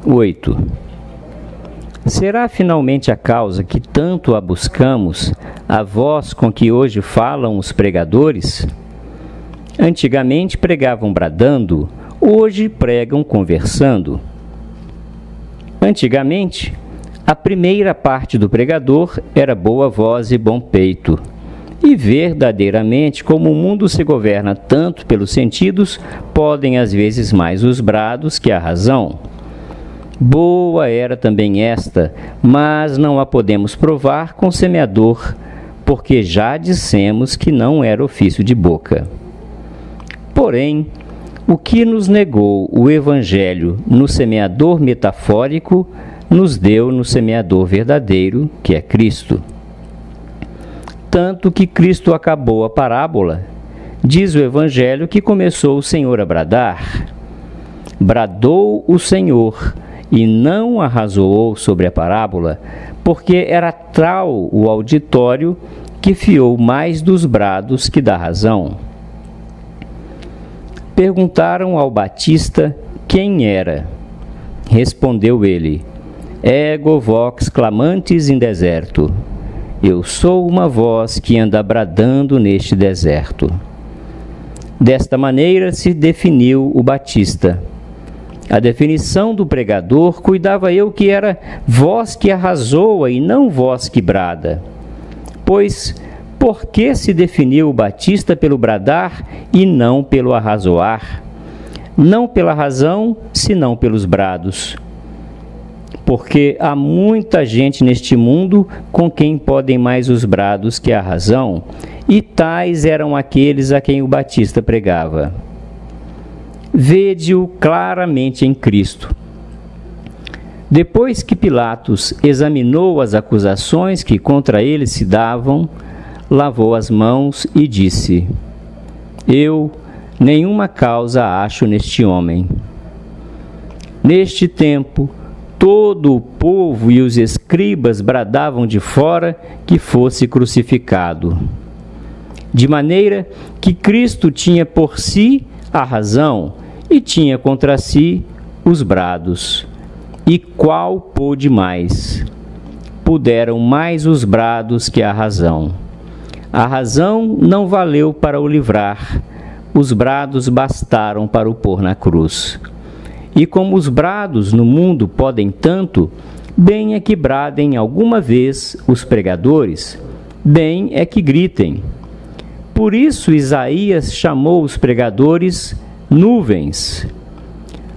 8. Será finalmente a causa que tanto a buscamos, a voz com que hoje falam os pregadores? Antigamente pregavam bradando, hoje pregam conversando. Antigamente, a primeira parte do pregador era boa voz e bom peito. E verdadeiramente, como o mundo se governa tanto pelos sentidos, podem às vezes mais os brados que a razão. Boa era também esta, mas não a podemos provar com semeador, porque já dissemos que não era ofício de boca. Porém, o que nos negou o Evangelho no semeador metafórico, nos deu no semeador verdadeiro, que é Cristo. Tanto que Cristo acabou a parábola, diz o Evangelho que começou o Senhor a bradar. Bradou o Senhor, e não arrazoou sobre a parábola, porque era tal o auditório que fiou mais dos brados que da razão. Perguntaram ao Batista quem era. Respondeu ele: Ego vox clamantes in deserto. Eu sou uma voz que anda bradando neste deserto. Desta maneira se definiu o Batista. A definição do pregador, cuidava eu que era voz que arrazoa e não voz que brada. Pois, por que se definiu o Batista pelo bradar e não pelo arrazoar? Não pela razão, senão pelos brados. Porque há muita gente neste mundo com quem podem mais os brados que a razão, e tais eram aqueles a quem o Batista pregava. Vede-o claramente em Cristo. Depois que Pilatos examinou as acusações que contra ele se davam, lavou as mãos e disse: Eu nenhuma causa acho neste homem. Neste tempo, todo o povo e os escribas bradavam de fora que fosse crucificado. De maneira que Cristo tinha por si a razão, e tinha contra si os brados. E qual pôde mais? Puderam mais os brados que a razão. A razão não valeu para o livrar, os brados bastaram para o pôr na cruz. E como os brados no mundo podem tanto, bem é que bradem alguma vez os pregadores, bem é que gritem. Por isso Isaías chamou os pregadores nuvens.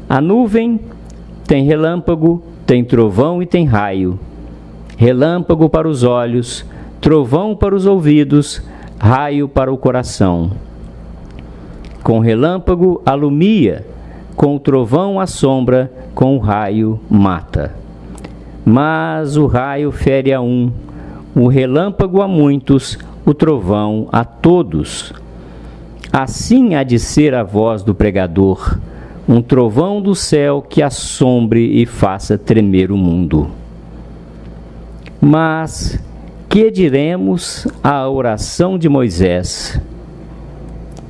A nuvem tem relâmpago, tem trovão e tem raio. Relâmpago para os olhos, trovão para os ouvidos, raio para o coração. Com relâmpago alumia, com o trovão assombra, com o raio mata. Mas o raio fere a um, o relâmpago a muitos, o trovão a todos. Assim há de ser a voz do pregador, um trovão do céu que assombre e faça tremer o mundo. Mas que diremos à oração de Moisés?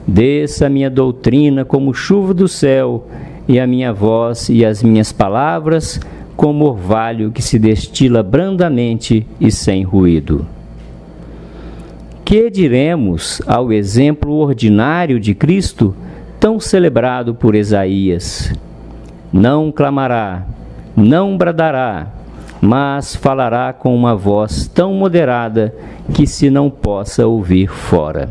Desça a minha doutrina como chuva do céu, e a minha voz e as minhas palavras como orvalho que se destila brandamente e sem ruído. Que diremos ao exemplo ordinário de Cristo, tão celebrado por Isaías? Não clamará, não bradará, mas falará com uma voz tão moderada que se não possa ouvir fora.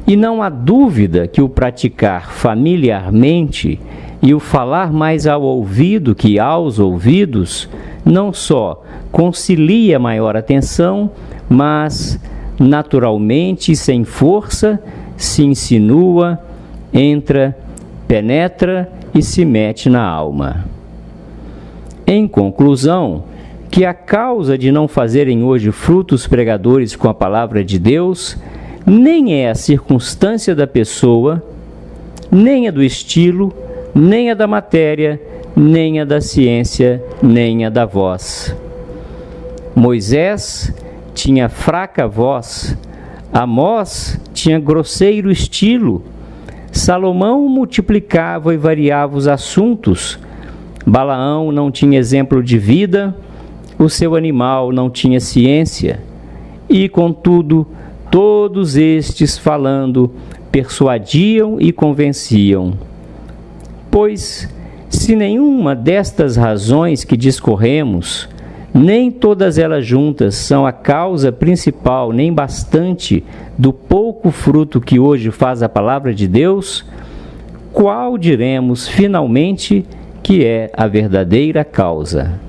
E não há dúvida que o praticar familiarmente e o falar mais ao ouvido que aos ouvidos, não só concilia maior atenção, mas naturalmente e sem força se insinua, entra, penetra e se mete na alma. Em conclusão, que a causa de não fazerem hoje frutos pregadores com a palavra de Deus nem é a circunstância da pessoa, nem a do estilo, nem a da matéria, nem a da ciência, nem a da voz. Moisés tinha fraca voz, Amós tinha grosseiro estilo, Salomão multiplicava e variava os assuntos, Balaão não tinha exemplo de vida, o seu animal não tinha ciência, e, contudo, todos estes, falando, persuadiam e convenciam. Pois, se nenhuma destas razões que discorremos, nem todas elas juntas são a causa principal, nem bastante, do pouco fruto que hoje faz a palavra de Deus, qual diremos finalmente que é a verdadeira causa?